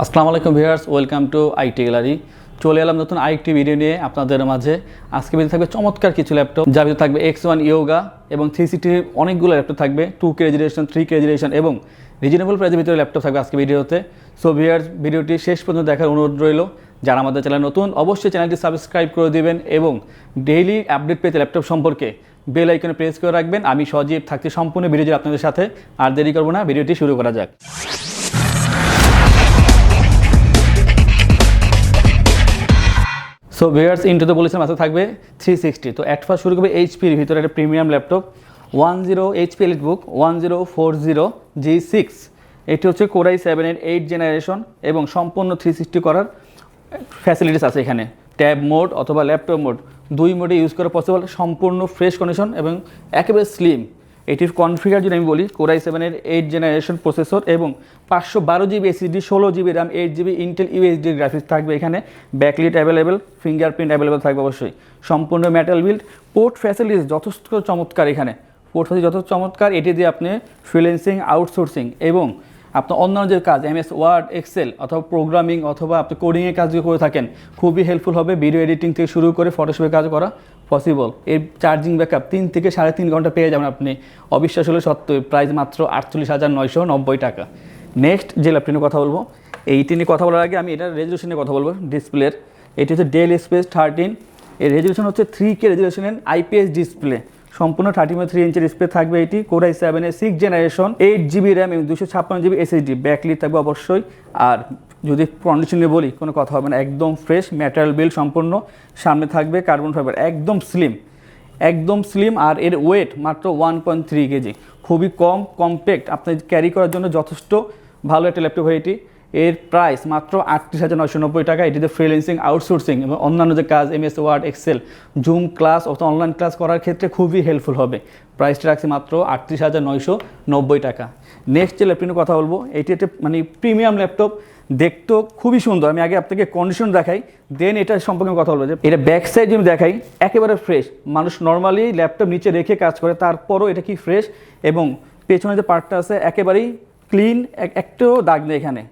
আসসালামু আলাইকুম viewers, welcome to IT gallery. চলে এলাম নতুন আরেকটি ভিডিও নিয়ে আপনাদের মাঝে। আজকে ভিডিও থাকবে চমৎকার কিছু ল্যাপটপ, যার ভিতরে থাকবে X1 ইয়োগা এবং 360 অনেকগুলো ল্যাপটপ থাকবে, 2K রেজুলেশন, 3K রেজুলেশন এবং রিজনেবল প্রাইসের ভিতরে ল্যাপটপ থাকবে আজকে ভিডিওতে। সো ভিউয়ার্স, ভিডিওটি শেষ পর্যন্ত দেখার অনুরোধ রইল। যারা আমাদের চ্যানেল নতুন, অবশ্যই চ্যানেলটি সাবস্ক্রাইব করে দিবেন এবং ডেইলি আপডেট পেতে ল্যাপটপ সম্পর্কে বেল আইকনে প্রেস করে রাখবেন। আমি সজীব থাকছি সম্পূর্ণ ভিডিও আপনাদের সাথে। আর দেরি করব না, ভিডিওটি শুরু করা যাক। সো ভিউয়ার্স, ইন্ট্রোতে বলেছিলাম আজকে থাকবে 360। তো অ্যাট ফার্স্ট শুরু করবে এইচপির ভিতরে একটা premium laptop HP EliteBook 1040G6। এটি হচ্ছে Core i7-এর 8th জেনারেশন এবং সম্পূর্ণ 360 করার ফ্যাসিলিটিস আছে এখানে। ট্যাব মোড অথবা ল্যাপটপ মোড দুই মোডে ইউজ করা পসিবল। সম্পূর্ণ ফ্রেশ কন্ডিশন এবং একেবারে স্লিম। এটির কনফিগার যদি আমি বলি, Core i7-এর 8th জেনারেশন প্রসেসর এবং 512GB SSD, 16GB RAM, 8GB Intel UHD graphics থাকবে এখানে। ব্যাকলিট অ্যাভেলেবেল, ফিঙ্গারপ্রিন্ট অ্যাভেলেবেল থাকবে অবশ্যই। সম্পূর্ণ মেটাল বিল্ড। পোর্ট ফ্যাসিলিটিস যথেষ্ট চমৎকার এখানে। পোর্ট ফ্যাসিলিটি যথেষ্ট চমৎকার। এটি দিয়ে আপনি ফ্রিল্যান্সিং, আউটসোর্সিং এবং আপনার অন্যান্য যে কাজ MS ওয়ার্ড, এক্সেল অথবা প্রোগ্রামিং অথবা আপনি কোডিংয়ের কাজ করে থাকেন, খুবই হেল্পফুল হবে। ভিডিও এডিটিং থেকে শুরু করে ফটোশপের কাজ করা পসিবল। এর চার্জিং ব্যাকআপ 3 থেকে 3.5 ঘন্টা পেয়ে যাবেন আপনি। অবিশ্বাস হলে সত্য। প্রাইস মাত্র 48,990 টাকা। নেক্সট যে ল্যাপটপ নিয়ে কথা বলবো, এইটি নিয়ে কথা বলার আগে আমি এটার রেজুলেশন নিয়ে কথা বলবো। ডিসপ্লের এটি হচ্ছে ডেল এক্সপ্রেস 13। এর রেজুলেশন হচ্ছে 3K রেজুলেশনের IPS ডিসপ্লে। সম্পূর্ণ 30.3 ইঞ্চি ডিসপ্লে থাকবে এটি। Core i7-এর 6th generation, 8GB RAM এবং 256GB SSD। ব্যাকলিট থাকবে অবশ্যই। আর যদি কন্ডিশনে বলি, কোনো কথা হবে না, একদম ফ্রেশ ম্যাটেরিয়াল বিল্ড সম্পূর্ণ। সামনে থাকবে কার্বন ফাইবার, একদম স্লিম। আর এর ওয়েট মাত্র 1.3 কেজি। খুবই কম্প্যাক্ট, আপনার ক্যারি করার জন্য যথেষ্ট ভালো একটা ল্যাপটপ হয় এটি। এর প্রাইস মাত্র 38,990 টাকা। এটিতে ফ্রিল্যান্সিং, আউটসোর্সিং এবং অন্যান্য যে কাজ MS Word, Excel, Zoom class অথবা অনলাইন ক্লাস করার ক্ষেত্রে খুবই হেল্পফুল হবে। প্রাইসটা রাখছি মাত্র 38,990 টাকা। নেক্সট যে ল্যাপটপ নিয়ে কথা বলবো, এটি একটা প্রিমিয়াম ল্যাপটপ, দেখতেও খুবই সুন্দর। আমি আগে আপনাকে কন্ডিশন দেখাই, দেন এটা সম্পর্কে কথা বলবো। যে এটা ব্যাক সাইড যদি দেখাই, একেবারে ফ্রেশ। মানুষ নর্মালি ল্যাপটপ নিচে রেখে কাজ করে, তারপরও এটা কি ফ্রেশ এবং পেছনে যে পার্টটা আছে একেবারেই ক্লিন, একটাও দাগ নেই এখানে।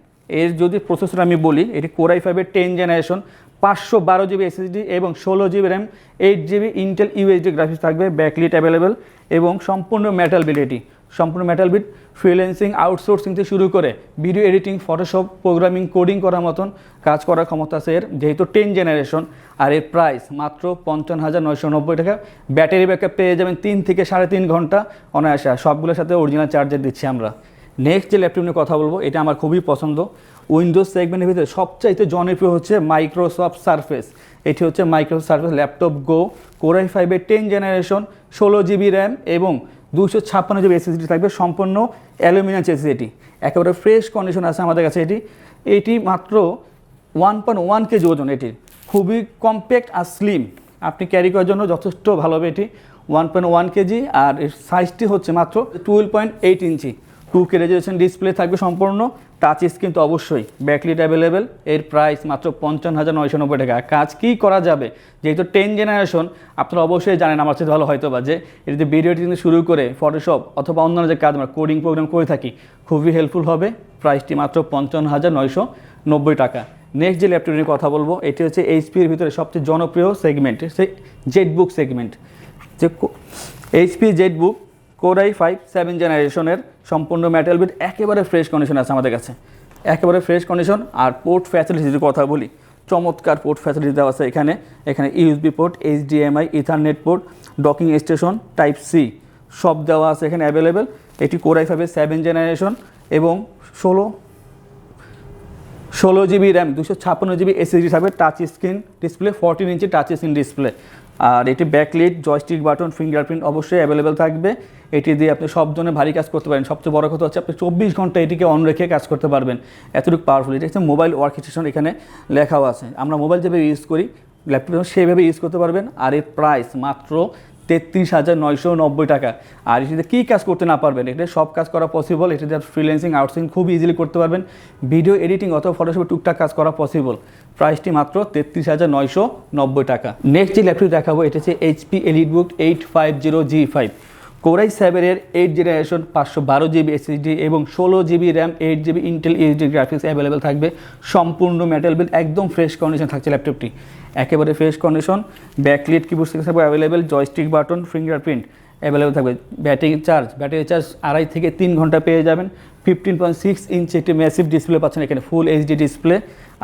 এর যদি প্রসেসর আমি বলি, এটি Core i5-এর 10th generation, 512GB SSD এবং 16GB RAM, 8GB Intel UHD graphics থাকবে। ব্যাকলিট অ্যাভেলেবেল এবং সম্পূর্ণ মেটাল বিল্ড। এটি সম্পূর্ণ মেটাল বিল্ড। ফ্রিল্যান্সিং, আউটসোর্সিং থেকে শুরু করে video editing, Photoshop, programming, coding করার মতন কাজ করার ক্ষমতা আছে এর, যেহেতু 10th জেনারেশন। আর এর প্রাইস মাত্র 55,990 টাকা। ব্যাটারি ব্যাকআপ পেয়ে যাবেন 3 থেকে 3.5 ঘন্টা অনায়াসে। সবগুলোর সাথে অরিজিনাল চার্জার দিচ্ছি আমরা। নেক্সট যে ল্যাপটপ নিয়ে কথা বলবো, এটা আমার খুবই পছন্দ। উইন্ডোজ সেগমেন্টের ভিতরে সবচাইতে জনপ্রিয় হচ্ছে মাইক্রোসফট সারফেস। এটি হচ্ছে মাইক্রোসফট সারফেস ল্যাপটপ গো। Core i5-এর 10th generation, 16GB RAM এবং 256GB SSD থাকবে। সম্পূর্ণ অ্যালুমিনিয়াম চেসিস। এটি একেবারে ফ্রেশ কন্ডিশন আছে আমাদের কাছে। এটি মাত্র 1.1 কেজি ওজন। এটি খুবই কম্প্যাক্ট আর স্লিম, আপনি ক্যারি করার জন্য যথেষ্ট ভালো হবে এটি। 1.1 কেজি। আর এর সাইজটি হচ্ছে মাত্র 12.8 ইঞ্চি। 2K রেজুলেশন ডিসপ্লে থাকবে সম্পূর্ণ। টাচ স্ক্রিন তো অবশ্যই। Backlit available. এর প্রাইস মাত্র 55,990 টাকা। কাজ কি করা যাবে, যেহেতু 10th জেনারেশন, আপনারা অবশ্যই জানেন আমার সাথে ভালো হয়তো বা, যে এটিতে ভিডিও এডিটিং শুরু করে ফটোশপ অথবা অন্যান্য যে কাজ আমরা কোডিং প্রোগ্রাম করে থাকি, খুবই হেল্পফুল হবে। প্রাইসটি মাত্র 55,990 টাকা। নেক্সট যে ল্যাপটপ নিয়ে কথা বলবো, এটি হচ্ছে HP-এর ভিতরে সবচেয়ে জনপ্রিয় সেগমেন্ট, সেই জেটবুক সেগমেন্ট। যে HP জেটবুক Core i5 7th জেনারেশনের, সম্পূর্ণ মেটাল বিল্ড, একেবারে ফ্রেশ কন্ডিশন আছে আমাদের কাছে, একেবারে ফ্রেশ কন্ডিশন। আর পোর্ট ফ্যাসিলিটির কথা বলি, চমৎকার পোর্ট ফ্যাসিলিটি দেওয়া আছে এখানে USB পোর্ট, HDMI, ethernet port, docking station, type C সব দেওয়া আছে এখানে অ্যাভেলেবেল। এটি Core i5-এর 7th জেনারেশন এবং 16GB RAM, 256GB SSD থাকবে। Touch screen display, 14 inch touch screen display. আর এটি ব্যাকলিট, জয়স্টিক বাটন, ফিঙ্গারপ্রিন্ট অবশ্যই অ্যাভেলেবেল থাকবে। এটি দিয়ে আপনি সব ধরনের ভারী কাজ করতে পারেন। সবচেয়ে বড় কথা হচ্ছে আপনি 24 ঘন্টা এটিকে অন রেখে কাজ করতে পারবেন, এতটুকু পাওয়ারফুল। এটা হচ্ছে মোবাইল ওয়ার্ক স্টেশন, এখানে লেখাও আছে। আমরা মোবাইল যেভাবে ইউজ করি, ল্যাপটপ সেভাবে ইউজ করতে পারবেন। আর এর প্রাইস মাত্র 33,990 টাকা। আর এটিতে কী কাজ করতে না পারবেন, এটা সব কাজ করা পসিবল। এটিতে ফ্রিল্যান্সিং, আউটসোর্সিং খুব ইজিলি করতে পারবেন। ভিডিও এডিটিং অথবা ফটোশপে টুকটাক কাজ করা পসিবল। প্রাইসটি মাত্র 33,990 টাকা। নেক্সট যে ল্যাপটপ দেখাবো, এটা হচ্ছে HP এলিটবুক 850G5। কোরাই 7-এর 8 জেনারেশন 512 জিবি এসএসডি এবং 16 GB RAM 8 GB Intel HD graphics available থাকবে। সম্পূর্ণ মেটাল বিল্ড, একদম ফ্রেশ কন্ডিশন থাকছে ল্যাপটপটি, একেবারে ফ্রেশ কন্ডিশন। ব্যাকলিট কিবোর্ড থাকবে available, joystick button, fingerprint available থাকবে। ব্যাটারি চার্জ 2.5 থেকে 3 ঘন্টা পেয়ে যাবেন। 15.6 ইঞ্চি একটি ম্যাসিভ ডিসপ্লে পাচ্ছেন এখানে, ফুল এইচডি ডিসপ্লে।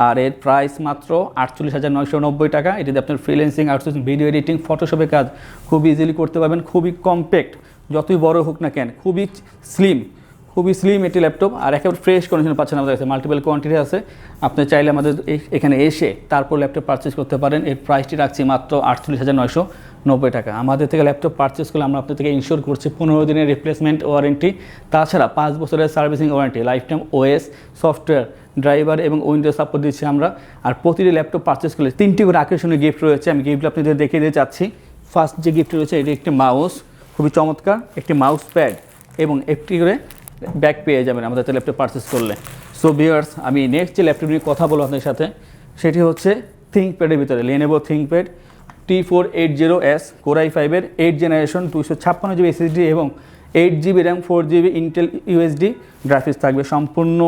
আর এর প্রাইস মাত্র 48,990 টাকা। এটিতে আপনার ফ্রিল্যান্সিং, আউটসোর্সিং, ভিডিও এডিটিং, ফটোশপের কাজ খুব ইজিলি করতে পারবেন। খুবই কম্প্যাক্ট, যতই বড় হোক না কেন, খুবই স্লিম একটি ল্যাপটপ। আর একেবারে ফ্রেশ কন্ডিশন পাচ্ছেন আমাদের কাছে, মাল্টিপল কোয়ান্টিটি আছে। আপনি চাইলে আমাদের এখানে এসে তারপর ল্যাপটপ পারচেস করতে পারেন। এর প্রাইসটি রাখছি মাত্র 48,990 টাকা। আমাদের থেকে ল্যাপটপ পারচেস করলে আমরা আপনার থেকে ইনশিওর করছি 15 দিনের রিপ্লেসমেন্ট ওয়ারেন্টি, তাছাড়া 5 বছরের servicing warranty, life time OS, software, driver এবং উইন্ডোজ সাপোর্ট দিচ্ছি আমরা। আর প্রতিটি ল্যাপটপ পারচেস করলে 3টি করে আকর্ষণীয় গিফট রয়েছে। আমি গিফটগুলো আপনাদের দেখিয়ে দিতে চাচ্ছি। ফার্স্ট যে গিফট রয়েছে, এটি একটি মাউস, খুবই চমৎকার একটি মাউস প্যাড এবং একটি করে ব্যাগ পেয়ে যাবেন আমাদের ল্যাপটপ পারচেস করলে। সো ভিউয়ার্স, আমি নেক্সট যে ল্যাপটপ নিয়ে কথা বলবো আপনাদের সাথে, সেটি হচ্ছে থিঙ্কপ্যাডের ভিতরে Lenovo ThinkPad T480S কোরাই 5-এর 8 জেনারেশন 256 জিবি এসএসডি এবং 8 GB RAM 4 GB Intel UHD graphics থাকবে। সম্পূর্ণ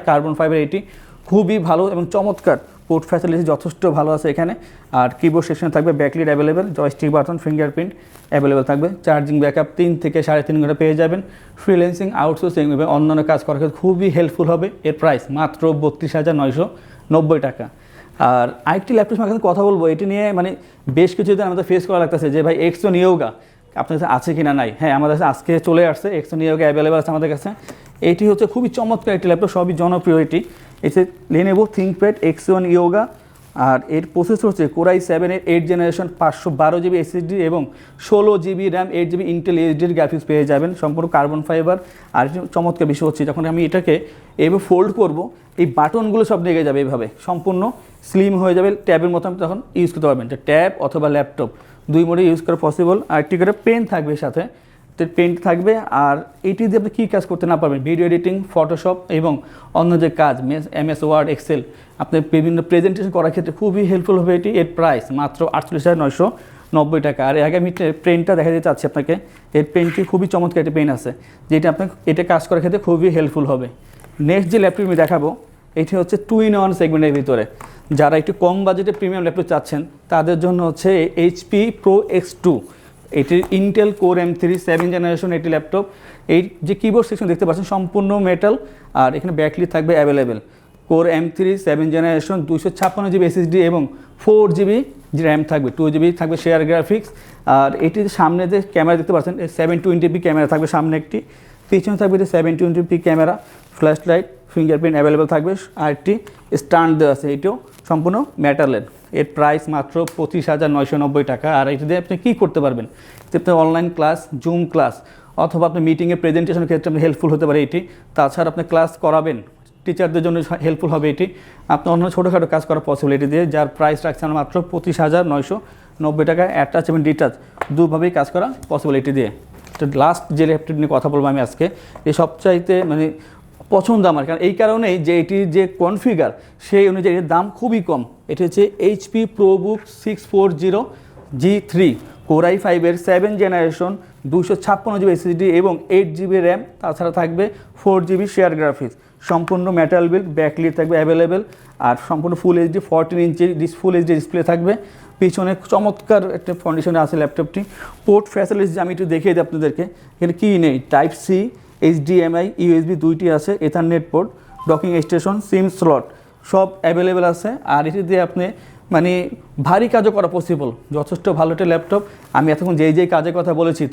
কার্বন ফাইবার, এটি খুবই ভালো এবং চমৎকার। পোর্ট ফ্যাসিলিটি যথেষ্ট ভালো আছে এখানে। আর কিবোর্ড সেকশন থাকবে backlit available, joystick button, fingerprint available থাকবে। চার্জিং ব্যাকআপ 3 থেকে 3.5 ঘন্টা পেয়ে যাবেন। ফ্রিল্যান্সিং, আউটসোর্সিং এবং অন্যান্য কাজ করার ক্ষেত্রে খুবই হেল্পফুল হবে। এর প্রাইস মাত্র 32,990 টাকা। আর আরেকটি ল্যাপটপ এখন কথা বলবো, এটি নিয়ে মানে বেশ কিছুদিন আমাদের ফেস করা লাগতেছে যে ভাই এক্সো নিয়োগা আপনার কাছে আছে কি না নাই। হ্যাঁ, আমাদের কাছে আজকে চলে আসছে, এক্সো নিয়োগা অ্যাভেলেবেল আছে আমাদের কাছে। এটি হচ্ছে খুবই চমৎকার একটি ল্যাপটপ, সবই জনপ্রিয়। এটি Lenovo ThinkPad X1 Yoga। আর এর প্রসেসর হচ্ছে কোরাই 7-এর 8 জেনারেশন 512 জিবি এসএসডি এবং 16 GB RAM 8 GB Intel HD graphics পেয়ে যাবেন। সম্পূর্ণ কার্বন ফাইবার। আর একটি চমৎকার বিষয় হচ্ছে, যখন আমি এটাকে এইভাবে ফোল্ড করব, এই বাটনগুলো সব লেগে যাবে, এইভাবে সম্পূর্ণ স্লিম হয়ে যাবে। ট্যাবের মতো আপনি তখন ইউজ করতে পারবেন, যে ট্যাব অথবা ল্যাপটপ 2 মোডে ইউজ করা পসিবল। আর একটি করে পেন থাকবে সাথে, পেন থাকবে। আর এটি দিয়ে আপনি কী কাজ করতে না পারবেন, ভিডিও এডিটিং, ফটোশপ এবং অন্য যে কাজ, MS ওয়ার্ড, এক্সেল, আপনি বিভিন্ন প্রেজেন্টেশন করার ক্ষেত্রে খুবই হেল্পফুল হবে এটি। এর প্রাইস মাত্র 48,990 টাকা। আর আগে আমি পেনটা দেখা দিতে চাচ্ছি আপনাকে। এর পেনটি খুবই চমৎকার একটি পেন আছে, যেটা আপনার এটা কাজ করার ক্ষেত্রে খুবই হেল্পফুল হবে। নেক্সট যে ল্যাপটপ আমি দেখাবো, এটি হচ্ছে 2-in-1 সেগমেন্টের ভিতরে। যারা একটু কম বাজেটে প্রিমিয়াম ল্যাপটপ চাচ্ছেন, তাদের জন্য হচ্ছে HP Pro X2। এটির ইন্টেল কোর M3 7 জেনারেশন একটি ল্যাপটপ। এই যে কিবোর্ড সেকশন দেখতে পাচ্ছেন সম্পূর্ণ মেটাল। আর এখানে ব্যাকলিট থাকবে available. Core M3 7 generation 256 GB SSD এবং 4 জিবি র্যাম থাকবে, 2 জিবি থাকবে শেয়ার গ্রাফিক্স। আর এটির সামনে যে ক্যামেরা দেখতে পাচ্ছেন, 720p ক্যামেরা থাকবে সামনে একটি, পিছনে থাকবে এটি 720p camera, flash light, fingerprint available থাকবে। আর একটি স্ট্যান্ড দেওয়া আছে, এটিও সম্পূর্ণ মেটালের। এর প্রাইস মাত্র 25,990 টাকা। আর এটি দিয়ে আপনি কী করতে পারবেন, আপনি অনলাইন ক্লাস, জুম ক্লাস অথবা আপনি মিটিংয়ে প্রেজেন্টেশনের ক্ষেত্রে আপনি হেল্পফুল হতে পারে এটি। তাছাড়া আপনি ক্লাস করাবেন, টিচারদের জন্য হেল্পফুল হবে এটি। আপনি অন্য ছোটোখাটো কাজ করার পসিবিলিটি দিয়ে, যার প্রাইস রাখছে আমরা মাত্র 25,990 টাকা। অ্যাটাচ এবং ডিটাচ দুভাবেই কাজ করা পসিবিলিটি দিয়ে। তো লাস্ট যে ল্যাপটপ নিয়ে কথা বলবো আমি আজকে, এই সবচাইতে মানে পছন্দ আমার, কারণ এই কারণেই যে এটির যে কনফিগার সেই অনুযায়ী এর দাম খুবই কম। এটি হচ্ছে HP ProBook 640 G3 কোরাই 5-এর 7 জেনারেশন 256 জিবি এসএসডি এবং 8 জিবি র্যাম, তাছাড়া থাকবে 4 জিবি শেয়ার গ্রাফিক্স। সম্পূর্ণ মেটাল বিল্ড, ব্যাকলিট থাকবে অ্যাভেলেবেল। আর সম্পূর্ণ full HD 14 inch full HD display থাকবে। পিছনে চমৎকার একটা কন্ডিশনে আছে ল্যাপটপটি। পোর্ট ফ্যাসিলিটিস আমি একটু দেখিয়ে দিই আপনাদেরকে। এখানে কী নেই, Type-C, HDMI, USB 2টি আছে, এথারনেট পোর্ট, ডকিং স্টেশন, সিম স্লট সব অ্যাভেলেবেল আছে। আর এটি দিয়ে আপনি মানে ভারী কাজও করা পসিবল। যথেষ্ট ভালো একটা ল্যাপটপ। আমি এতক্ষণ যেই কাজের কথা বলেছি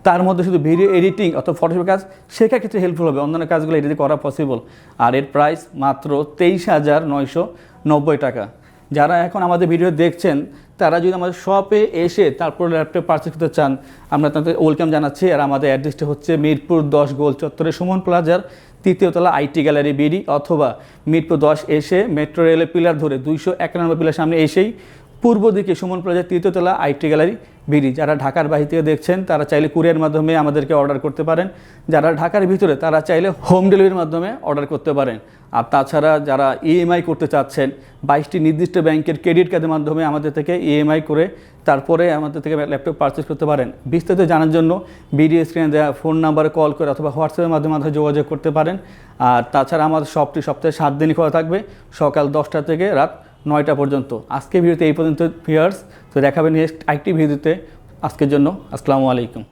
তার মধ্যে শুধু ভিডিও এডিটিং অথবা ফটোশপের কাজ শেখার ক্ষেত্রে হেল্পফুল হবে, অন্যান্য কাজগুলো এটি দিয়ে করা পসিবল। আর এর প্রাইস মাত্র 23,990 টাকা। যারা এখন আমাদের ভিডিও দেখছেন, তারা যদি আমাদের শপে এসে তারপর ল্যাপটপ পারচেজ করতে চান, আমরা তাদের ওয়েলকাম জানাচ্ছি। আর আমাদের অ্যাড্রেসটা হচ্ছে মিরপুর 10 গোল চত্বরে সুমন প্লাজার 3য় তলা IT গ্যালারি বিডি, অথবা মিরপুর 10 এসে মেট্রো রেলের পিলার ধরে 291 পিলার সামনে এসেই পূর্ব দিকে সুমন প্লাজার 3য় তলা IT গ্যালারি বিডি। যারা ঢাকার বাইরে থেকে দেখছেন তারা চাইলে কুরিয়ার মাধ্যমে আমাদেরকে অর্ডার করতে পারেন, যারা ঢাকার ভিতরে তারা চাইলে হোম ডেলিভারির মাধ্যমে অর্ডার করতে পারেন। আর তাছাড়া যারা ইএমআই করতে চাচ্ছেন 22টি নির্দিষ্ট ব্যাংকের ক্রেডিট কার্ডের মাধ্যমে আমাদের থেকে ইএমআই করে তারপরে আমাদের থেকে ল্যাপটপ পারচেস করতে পারেন। বিস্তারিত জানার জন্য ভিডিও স্ক্রিনে দেওয়া ফোন নাম্বারে কল করে অথবা হোয়াটসঅ্যাপের মাধ্যমে আমাদের যোগাযোগ করতে পারেন। আর তাছাড়া আমাদের শপটি সপ্তাহে 7 দিনই খোলা থাকবে, সকাল 10টা থেকে রাত 9টা পর্যন্ত। আজকে ভিডিওতে এই পর্যন্ত ভিউয়ার্স, তো দেখাবেন নেক্সট আরেকটি ভিডিওতে। আজকের জন্য আসসালামু আলাইকুম।